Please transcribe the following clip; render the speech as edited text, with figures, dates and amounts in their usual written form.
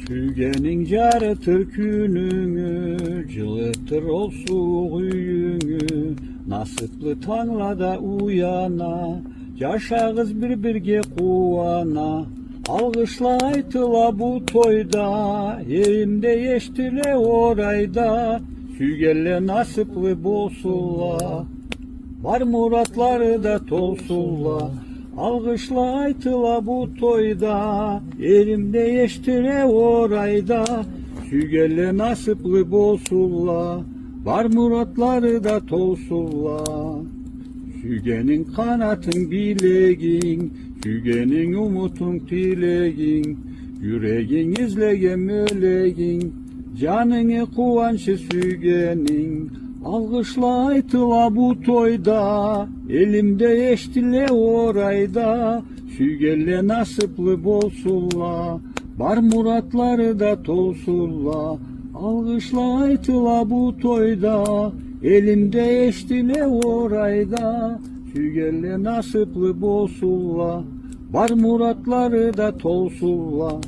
Sügenin carıtır gününü, cılıtır olsun üyünü. Nasıplı tanrada uyana, yaşağız bir kuvana. Algışla aytıla bu toyda, yerimde yeştile orayda. Sügelle nasıplı bolsulla, var muratları da tolsulla. Algışla aytıla bu toyda, elimde yeştire orayda. Sügelle nasipli bolsulla, var muratları da tolsulla. Sügenin kanatın bilegin, sügenin umutun dilegin. Yüreğin izlegen mölegin, canını kuvançı sügenin. Algışla aytıla bu toyda, elimde eştile orayda. Sügelle nasipli bolsulla, var muratları da tolsulla. Algışla aytıla bu toyda, elimde eştile orayda. Sügelle nasipli bolsulla, var muratları da tolsulla.